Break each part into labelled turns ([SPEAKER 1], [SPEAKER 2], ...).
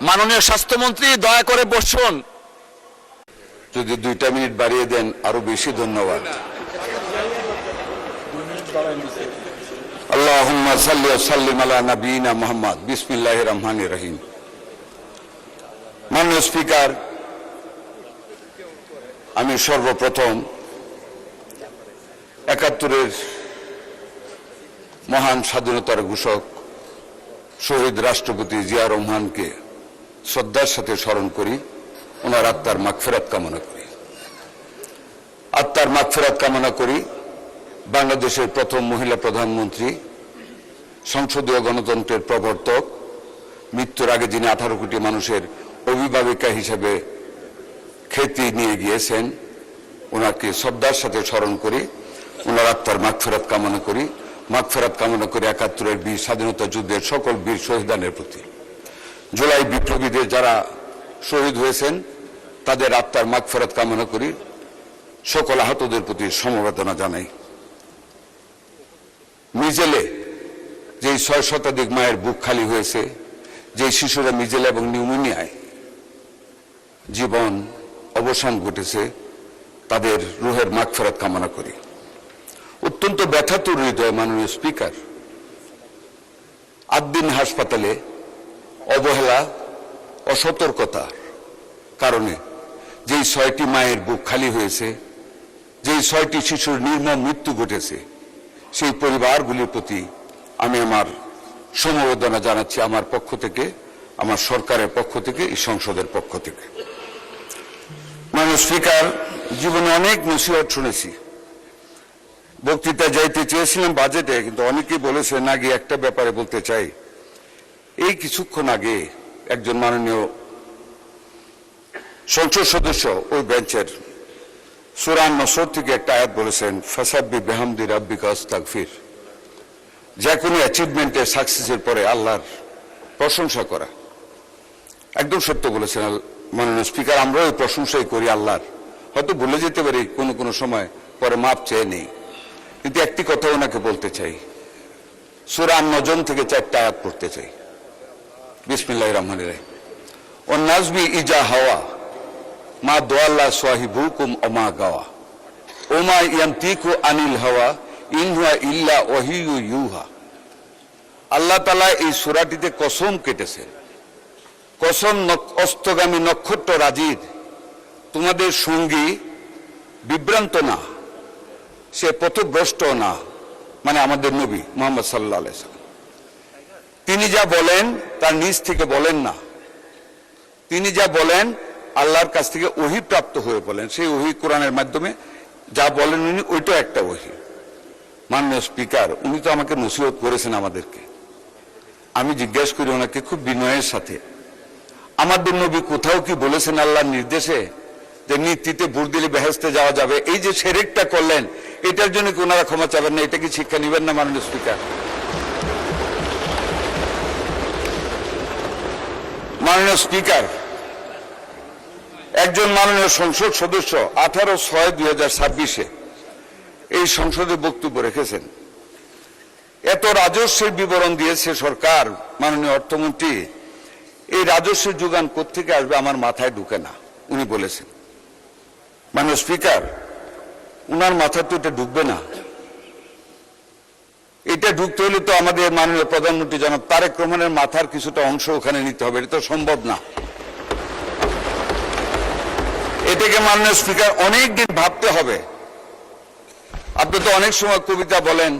[SPEAKER 1] মাননীয় স্বাস্থ্যমন্ত্রী দয়া করে বসুন।
[SPEAKER 2] যদি 2টা মিনিট বাড়িয়ে দেন আরো বেশি ধন্যবাদ। আল্লাহুম্মা সাল্লি ওয়া সাল্লিম আলা নবিয়িনা মুহাম্মদ। বিসমিল্লাহির রহমানির রহিম। মাননীয় স্পিকার, আমি সর্বপ্রথম 71-এর মহান স্বাধীনতার ঘোষক শহীদ রাষ্ট্রপতি জিয়া রহমানকে শ্রদ্ধার সাথে স্মরণ করি, ওনার আত্মার মাগফিরাত কামনা করি। আত্মার মাগফিরাত কামনা করি বাংলাদেশের প্রথম মহিলা প্রধানমন্ত্রী, সংসদীয় গণতন্ত্রের প্রবর্তক, মৃত্যুর আগে যিনি 18 কোটি মানুষের অভিভাবিকা হিসেবে খ্যাতি নিয়ে গিয়েছেন, ওনাকে শ্রদ্ধার সাথে স্মরণ করি, ওনার আত্মার মাগফিরাত কামনা করি। মাগফিরাত কামনা করি 71-এর বীর স্বাধীনতা যুদ্ধের সকল বীর শহীদানের প্রতি। জুলাই বিপ্লবীদের যারা শহীদ হয়েছেন তাদের আত্মার মাগফিরাত কামনা করি। সকল আহতদের প্রতি সমবেদনা জানাই। মিজেলে যেই 6 শতাধিক মায়ের বুক খালি হয়েছে, যেই শিশুরা মিজেল এবং নিউমোনিয়ায় জীবন অবসান ঘটেছে, তাদের রুহের মাগফিরাত কামনা করি। অত্যন্ত ব্যথাতুর হৃদয় মাননীয় স্পিকার, 8 দিন হাসপাতালে অবহেলা, অসতর্কতার কারণে যেই 6টি মায়ের বুক খালি হয়েছে, যেই 6টি শিশুর নির্মম মৃত্যু ঘটেছে, সেই পরিবারগুলির প্রতি আমি আমার সমবেদনা জানাচ্ছি, আমার পক্ষ থেকে, আমার সরকারের পক্ষ থেকে, এই সংসদের পক্ষ থেকে। মাননীয় স্পিকার, জীবনে অনেক নসিহত শুনেছি। বক্তৃতা যাইতে চেয়েছিলাম বাজেটে, কিন্তু অনেকেই বলেছে না গিয়ে একটা ব্যাপারে বলতে চাই। এই কিছুক্ষণ আগে একজন মাননীয় সংসদ সদস্য ওই বেঞ্চের সূরা নসর থেকে একটা আয়াত বলেছেন, ফাসাব্বিহ বিহামদি রাব্বিকা ওয়াস্তাগফির। যে কোনো অ্যাচিভমেন্টের সাকসেসের পরে আল্লাহর প্রশংসা করা। একদম সত্য বলেছেন মাননীয় স্পিকার, আমরাও এই প্রশংসাই করি আল্লাহর। হয়তো ভুলে যেতে পারি কোনো কোনো সময়, পরে মাপ চেয়ে নেই। কিন্তু একটি কথা ওনাকে বলতে চাই, সূরা নজম থেকে 4টা আয়াত পড়তে চাই। বিসমিল্লাহির রহমানির রহিম। ওয়ান নাজমি ইজা হাওয়া মা দাল্লা সাহিবুকুম ওমা গাওয়া ওমা ইয়ানতিকু আনিল হাওয়া ইন হুয়া ইল্লা ওয়াহিয়ু ইউহা। আল্লাহ তাআলা এই সূরাটিতে কসম কেটেছেন, কসম অস্তগামী নক্ষত্র রাজির, তোমাদের সঙ্গী বিভ্রান্ত না, সে পথভ্রষ্ট না, মানে আমাদের নবী মুহাম্মদ সাল্লাল্লাহু আলাইহি ওয়াসাল্লাম। তিনি যা বলেন তার নিজ থেকে বলেন না, তিনি যা বলেন আল্লাহর কাছ থেকে ওহী প্রাপ্ত হয়ে বলেন। সেই ওহী কোরআনের মাধ্যমে যা বলেন উনি, ওইটা একটা ওহী। মাননীয় স্পিকার, উনি তো আমাকে নসিহত করেছেন আমাদেরকে। আমি জিজ্ঞাসা করি ওনাকে খুব বিনয়ের সাথে, আমাদের নবী কোথাও কি বলেছেন আল্লাহর নির্দেশে যে নীতিতে ভোট দিলে বেহেশতে যাওয়া যাবে? এই যে শিরকটা করলেন, এটার জন্য কি ওনারা ক্ষমা চাবেন না? এটা কি শিক্ষা নিবেন না মাননীয় স্পিকার? মাননীয় স্পিকার, একজন মাননীয় সংসদ সদস্য 18/6/2026 এই সংসদে বক্তব্য রেখেছেন। এত রাজস্বের বিবরণ দিয়েছে সরকার, মাননীয় অর্থমন্ত্রী, এই রাজস্বের যোগান কোত্থেকে আসবে আমার মাথায় ঢুকে না, উনি বলেছেন। মাননীয় স্পিকার, উনার মাথায় তো এটা ঢুকবে না। এটা ঢুকতে হলে তো আমাদের মাননীয় প্রধানমন্ত্রী জনাব তারেক রহমানের মাথার কিছুটা অংশ ওখানে নিতে হবে, এটা তো সম্ভব না। এটাকে মাননীয় স্পিকার অনেক দিন ভাবতে হবে। আপনি তো অনেক সময় কবিতা বলেন,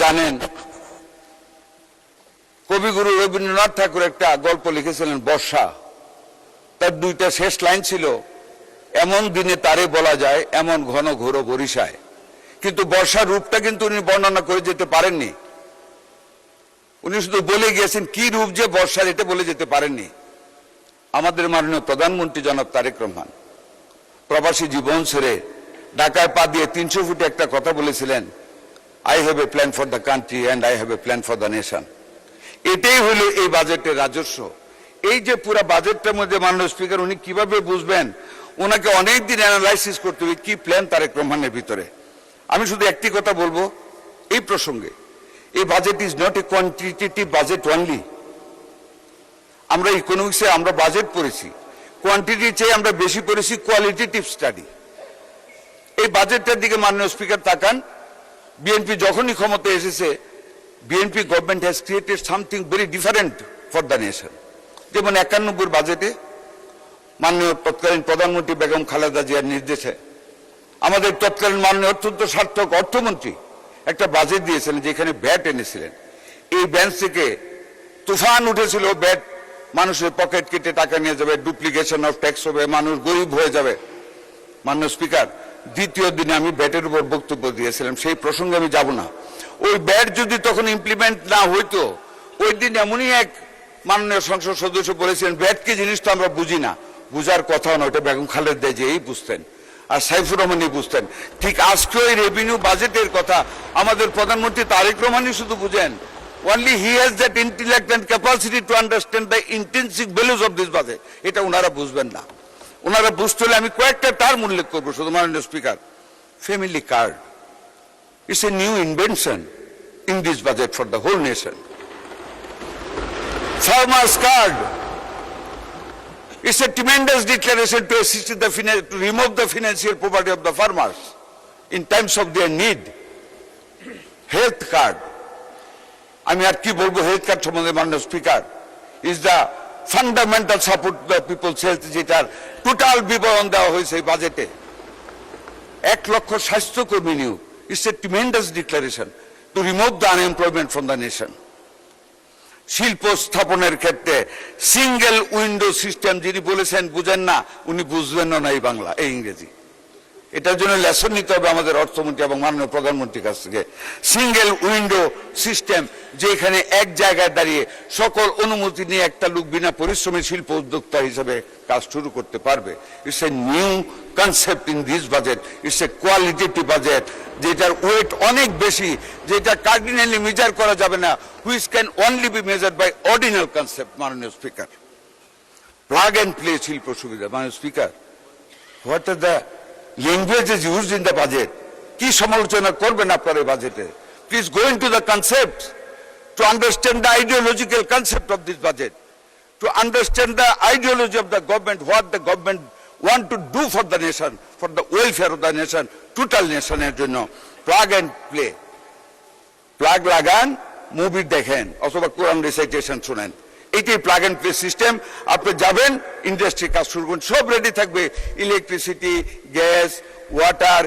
[SPEAKER 2] জানেন। কবিগুরু রবীন্দ্রনাথ ঠাকুর একটা গল্প লিখেছিলেন বর্ষা। তার 2টা শেষ লাইন ছিল, এমন দিনে তারে বলা যায় এমন ঘন ঘোর বরিশায়। কিন্তু বর্ষার রূপটা কিন্তু উনি বর্ণনা করে যেতে পারেননি। উনি শুধু বলে গিয়েছেন কি রূপ যে বর্ষার, এটা বলে যেতে পারেননি। আমাদের মাননীয় প্রধানমন্ত্রী জনাব তারেক রহমান প্রবাসী জীবন ছেড়ে ঢাকায় পা দিয়ে 300 ফুটে একটা কথা বলেছিলেন, I have a plan for the country and I have a plan for the nation. এটাই হলো এই বাজেটের রাজস্ব। এই যে পুরো বাজেটটার মধ্যে মাননীয় স্পিকার উনি কিভাবে বুঝবেন? ওনাকে অনেকদিন অ্যানালাইসিস করতে হবে কি প্ল্যান তারেক রহমানের ভিতরে। আমি শুধু একটি কথা বলবো এই প্রসঙ্গে, এই budget is not a quantitative budget only. আমরা ইকোনমিক্সে আমরা বাজেট পড়েছি, কোয়ান্টিটি চেয়ে আমরা বেশি পড়েছি কোয়ালিটেটিভ স্টাডি। এই বাজেটটার দিকে মাননীয় স্পিকার তাকান। বিএনপি যখনই ক্ষমতায় এসেছে, BNP government has created something very different for the nation. যেমন 91 বাজেটে মাননীয় তৎকালীন প্রধানমন্ত্রী বেগম খালেদা জিয়ার নির্দেশে আমাদের তৎকালীন মাননীয় অত্যন্ত সার্থক অর্থমন্ত্রী একটা বাজেট দিয়েছিলেন, যেখানে ব্যাট এনেছিলেন। এই বেঞ্চ থেকে তুফান উঠেছিল, ব্যাট মানুষের পকেট কেটে টাকা নিয়ে যাবে, ডুপ্লিকেশন অফ ট্যাক্স হবে, মানুষ গরিব হয়ে যাবে। মাননীয় স্পিকার, দ্বিতীয় দিনে আমি ব্যাটের উপর বক্তব্য দিয়েছিলাম, সেই প্রসঙ্গে আমি যাব না। ওই ব্যাট যদি তখন ইমপ্লিমেন্ট না হইতো, ওই দিন এমনই এক মাননীয় সংসদ সদস্য বলেছিলেন, ব্যাট কি জিনিস তো আমরা বুঝি না। বুঝার কথা না, ওটা বেগম খালেদা জিয়াই বুঝতেন আর সাইফুর রহমানই বুঝতেন। ঠিক আজকে ওই রেভিনিউ বাজেটের কথা আমাদের প্রধানমন্ত্রী তারেক রহমানই শুধু বুঝেন। Only he has that intellect and capacity to understand the intrinsic values of this budget. এটা ওনারা বুঝবেন না। ওনারা বুঝতে হলে আমি কয়েকটা টার্ম উল্লেখ করবো শুধু মাননীয় speaker. Family card it's a new invention in this budget for the whole nation. Farmers card it's a tremendous declaration to assist to remove the financial poverty of the farmers in times of their need. Health card, আমি আর কি বলবো health card সম্বন্ধে মাননীয় speaker, is the fundamental support the people's health, যেটার total বিবরণ দেওয়া হয়েছে এই বাজেটে। 1 লক্ষ স্বাস্থ্যকর্মী নিয়োগ, it's a tremendous declaration to remove the unemployment from the nation. শিল্প স্থাপনের ক্ষেত্রে সিঙ্গেল উইন্ডো সিস্টেম, যিনি বলেছেন বুঝেন না, উনি বুঝবেন না এই বাংলা এই ইংরেজি। এটার জন্য লেসন নিতে হবে আমাদের অর্থমন্ত্রী এবং মাননীয় প্রধানমন্ত্রীর কাছ থেকে। সিঙ্গেল উইন্ডো সিস্টেম, যেখানে এক জায়গায় দাঁড়িয়ে সকল অনুমতি নিয়ে একটা লোক বিনা পরিশ্রমে শিল্প উদ্যোক্তা হিসেবে কাজ শুরু করতে পারবে। It's a new concept in this budget, it's a qualitative budget, যেটার ওয়েট অনেক বেশি, যেটা কার্ডিনালি মেজার করা যাবে না, which can only be measured by ordinal concept. মাননীয় স্পিকার, প্লাগ অ্যান্ড প্লে শিল্প সুবিধা। মাননীয় speaker, what are the languages used in the budget? কি সমালোচনা করবেন আপনার এই বাজেটে? Please go into the concepts to understand the ideological concept of this budget, to understand the ideology of the government, what the government want to do for the nation, for the welfare of the nation, total nation এর জন্য। Plug and play, plug লাগান, movie দেখেন অথবা কোরআন recitation শুনেন। এইটাই plug and play system. আপনি যাবেন, industry কাজ শুরু করুন, সব রেডি থাকবে। Electricity, gas, water,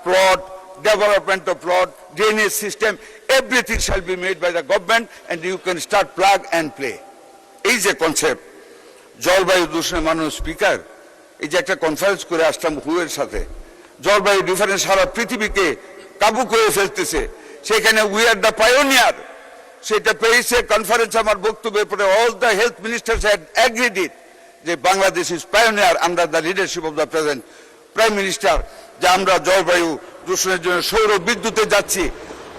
[SPEAKER 2] plot, development of plot, drainage system, everything shall be made by the government and you can start plug and play. এই যে কনসেপ্ট জলবায়ু দূষণে, মাননীয় স্পিকার, এই যে একটা কনফারেন্স করে আসলাম হুয়ের সাথে, জলবায়ু ডিফারেন্স সারা পৃথিবীকে কাবু করে ফেলতেছে, সেখানে উই আর দ্য পায়োনিয়ার। সেটা প্যারিসের কনফারেন্স আমার বক্তব্যের পরে all the health ministers had agreed it, যে Bangladesh is pioneer under the leadership of the present prime minister, যে আমরা জলবায়ু দূষণের জন্য সৌর বিদ্যুতে যাচ্ছি,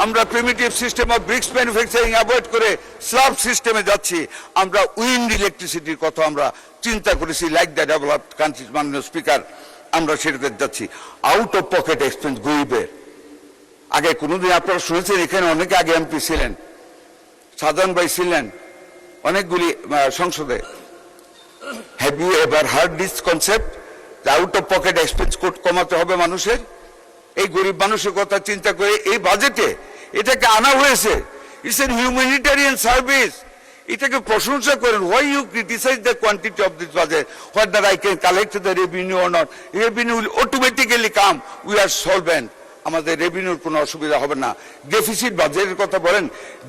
[SPEAKER 2] আমরা primitive system of bricks manufacturing avoid করে স্ল্যাব সিস্টেমে যাচ্ছি, আমরা উইন্ড ইলেকট্রিসিটির কথা আমরা চিন্তা করেছি, লাইক দ্য ডেভেলপড কান্ট্রিজ। মাননীয় স্পিকার, আমরা সেটাতে যাচ্ছি। আউট অফ পকেট এক্সপেন্স গরিবের, আগে কোনোদিন আপনারা শুনেছেন, এখানে অনেকে আগে এমপি ছিলেন, সাধারণ ভাই ছিলেন অনেকগুলি সংসদে। Have you ever heard this concept? Out of pocket expense কমাতে হবে মানুষের। এই গরিব মানুষের কথা চিন্তা করে এই বাজেটে এটাকে আনা হয়েছে। ইটস এন হিউম্যানিটেরিয়ান সার্ভিস, এটাকে প্রশংসা করেন। Why you criticize the quantity of this budget? What I can collect the revenue or not? Revenue will automatically come, we are solvent. আমাদের রেভিনিউর কোনো অসুবিধা হবে না। ডেফিসিট বাজেটের কথা বলেন,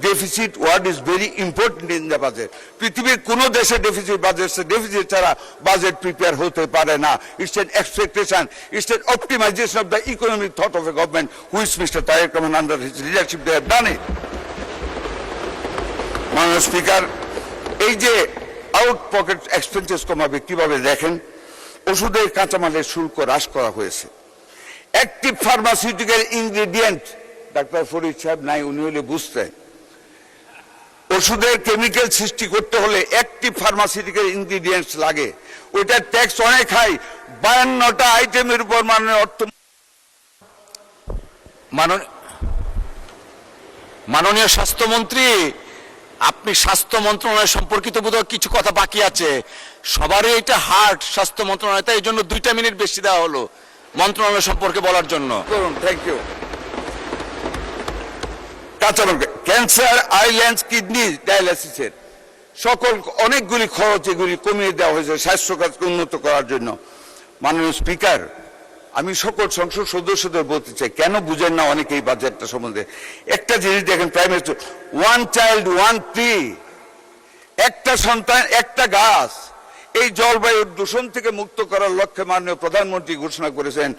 [SPEAKER 2] deficit word is very important in the budget. পৃথিবীর কোনো দেশে ডেফিসিট বাজেট, ডেফিসিট ছাড়া বাজেট প্রিপেয়ার হতে পারে না। It's an expectation, it's an optimisation of the economic thought of a government, which Mister Tarek Rahman under his leadership they have done it. মাননীয় speaker, এই যে আউট পকেট এক্সপেন্সেস কমাবে কিভাবে দেখেন, ওষুধের কাঁচামালের শুল্ক হ্রাস করা হয়েছে। Active pharmaceutical ingredient, doctor Farid সাহেব নাই, উনি হলে বুঝতেন, ওষুধের কেমিক্যাল সৃষ্টি করতে হলে অ্যাক্টিভ ফার্মাসিউটিক্যাল ইনগ্রেডিয়েন্টস লাগে। ওইটার ট্যাক্স অনেক হাই, 52টা আইটেমের উপর মাননীয়
[SPEAKER 1] মাননীয় স্বাস্থ্যমন্ত্রী আপনি স্বাস্থ্য মন্ত্রণালয় সম্পর্কিত বোধহয় কিছু কথা বাকি আছে। সবারই এটা হার্ট স্বাস্থ্য মন্ত্রণালয়, তাই এই জন্য 2টা মিনিট বেশি দেওয়া হলো মন্ত্রণালয় সম্পর্কে বলার জন্য।
[SPEAKER 2] করুন, thank you. Cancer, island, kidney ডায়ালিসিসের সকল অনেকগুলি খরচ এগুলি কমিয়ে দেওয়া হয়েছে স্বাস্থ্য খাতকে উন্নত করার জন্য। মাননীয় স্পিকার, আমি সকল সংসদ সদস্যদের বলতে চাই, কেন বুঝেন না অনেকে এই বাজেটটা সম্বন্ধে। একটা জিনিস দেখেন, প্রাইম মিনিস্টার, 1 child 1 tree, একটা সন্তান একটা গাছ। এই জলবায়ুর দূষণ থেকে মুক্ত করার লক্ষ্যে মাননীয় প্রধানমন্ত্রী ঘোষণা করেছেন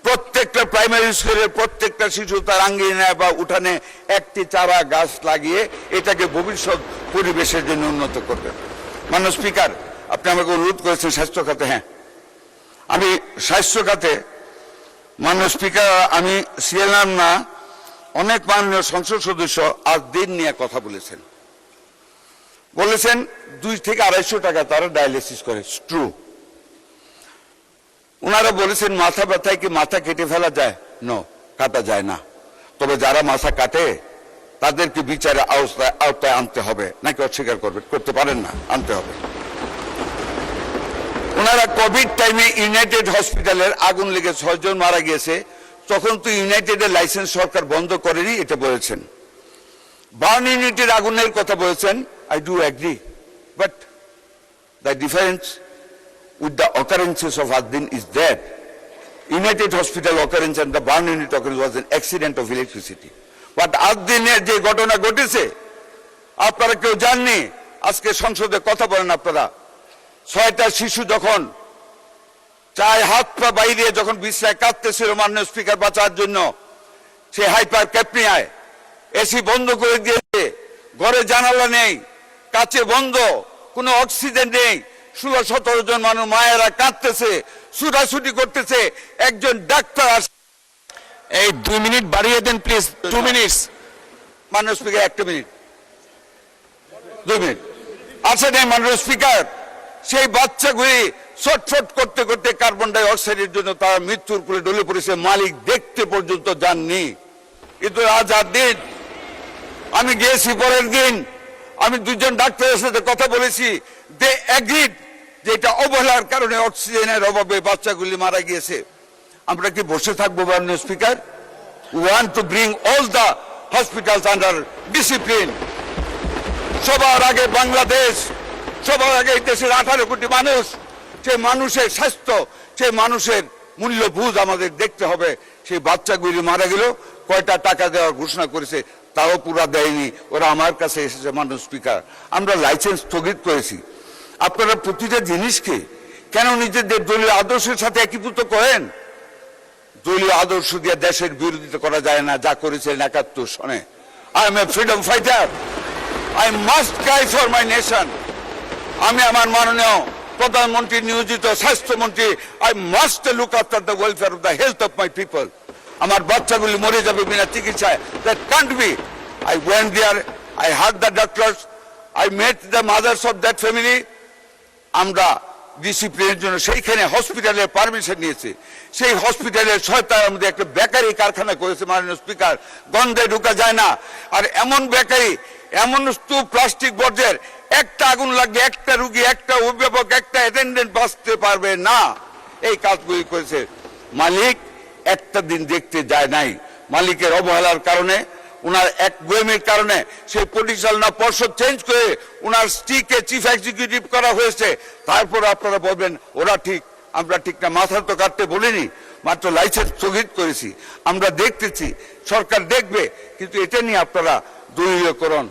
[SPEAKER 2] প্রত্যেকটা প্রাইমারি স্কুলের প্রত্যেকটা শিশু তার আঙ্গিনায় বা উঠানে একটি চারা গাছ লাগিয়ে এটাকে ভবিষ্যৎ পরিবেশের জন্য উন্নত করবেন। মাননীয় স্পিকার, আপনি আমাকে অনুরোধ করেছেন স্বাস্থ্য খাতে। হ্যাঁ, আমি স্বাস্থ্য খাতে, মাননীয় স্পিকার, আমি ছিলাম না, অনেক মাননীয় সংসদ সদস্য আজ দিন নিয়ে কথা বলেছেন 2 থেকে 250 টাকা তারা ডায়ালিসিস করে। ট্রু। ওনারা বলেছেন মাথা ব্যথায় কি মাথা কেটে ফেলা যায়? নো, কাটা যায় না। তবে যারা মাথা কাটে তাদেরকে বিচারে আওতায় আনতে হবে, নাকি অস্বীকার করতে পারেন না, আনতে হবে। ওনারা কোভিড টাইমে ইউনাইটেড হসপিটালের আগুন লেগে 6 জন মারা গিয়েছে, তখন তো ইউনাইটেডের লাইসেন্স সরকার বন্ধ করেনি, এটা বলেছেন। বার্ন ইউনিটের আগুনের কথা বলেছেন, I do agree, but the difference with the occurrences of Adin is that United Hospital occurrence and the burn unit occurrence was an accident of electricity. But Adin'er যে ঘটনা ঘটেছে আপনারা কেউ জাননি। আজকে সংসদে কথা বলেন আপনারা, 6টা শিশু যখন চায় হাত পা বাইরে যখন বিশ্রায় কাঁদতেছিল মাননীয় স্পিকার বাঁচার জন্য, সে হাইপার ক্যাপনিয়ায় এসি বন্ধ করে দিয়েছে, ঘরে জানালা নেই, কাছে বন্ধ, কোনো অক্সিজেন নেই, 16-17 জন মানুষ মায়েরা কাঁদতেছে, ছুটাছুটি করতেছে, একজন ডাক্তার
[SPEAKER 1] এই 2 মিনিট বাড়িয়ে দেন প্লিজ, 2 মিনিট।
[SPEAKER 2] মাননীয় স্পিকার 1 মিনিট, 2 মিনিট আছে নেই। মাননীয় স্পিকার, সেই বাচ্চাগুলি ছটফট করতে করতে কার্বন ডাই অক্সাইডের জন্য তারা মৃত্যুর কোলে ঢলে পড়েছে, মালিক দেখতে পর্যন্ত যাননি। কিন্তু আজ আর দিন আমি গিয়েছি, পরের দিন আমি 2 জন ডাক্তারের সাথে কথা বলেছি, দে এগ্রিড যে এটা অবহেলার কারণে অক্সিজেনের অভাবে বাচ্চাগুলি মারা গিয়েছে। আমরা কি বসে থাকবো মাননীয় speaker? We want to bring all the hospitals under discipline. সবার আগে বাংলাদেশ, সবার আগে এই দেশের 18 কোটি মানুষ, সেই মানুষের স্বাস্থ্য, সেই মানুষের মূল্যবোধ আমাদের দেখতে হবে। সেই বাচ্চাগুলি মারা গেল, কয়টা টাকা দেওয়ার ঘোষণা করেছে তাও পুরা দেয়নি, ওরা আমার কাছে এসেছে। মাননীয় স্পিকার, আমরা লাইসেন্স স্থগিত করেছি। আপনারা প্রতিটা জিনিসকে কেন নিজেদের দলীয় আদর্শের সাথে একীভূত করেন? দলীয় আদর্শ দিয়ে দেশের বিরোধিতা করা যায় না, যা করেছেন 71 সনে। I am a freedom fighter, I must cry for my nation. আমি আমার মাননীয় প্রধানমন্ত্রী নিয়োজিত স্বাস্থ্যমন্ত্রী, I must look after the welfare of the health of my people. আমার বাচ্চাগুলি মরে যাবে বিনা চিকিৎসায়, that can't be. I went there, I heard the doctors, I met the mothers of that family. আমরা ডিসিপ্লিনের জন্য সেইখানে হসপিটালের পারমিশন নিয়েছে। সেই হসপিটালের 6টার মধ্যে একটা বেকারি কারখানা করেছে মাননীয় স্পিকার, গন্ধে ঢুকা যায় না। আর এমন বেকারি, এমন স্তূপ প্লাস্টিক বর্জ্যের, একটা আগুন লাগবে একটা রুগী, একটা অভিভাবক, একটা অ্যাটেন্ডেন্ট বাঁচতে পারবে না। এই কাজগুলি করেছে। মালিক একটা দিন দেখতে যায় নাই। মালিকের অবহেলার কারণে, উনার একগুয়েমির কারণে সেই পরিচালনা পর্ষদ চেঞ্জ করে উনার স্ত্রীকে চিফ এক্সিকিউটিভ করা হয়েছে। তারপর আপনারা বলবেন ওরা ঠিক, আমরা ঠিক না। মাথা তো কাটতে বলিনি, মাত্র লাইসেন্স স্থগিত করেছি। আমরা দেখতেছি, সরকার দেখবে, কিন্তু এটা নিয়ে আপনারা দলীয়করণ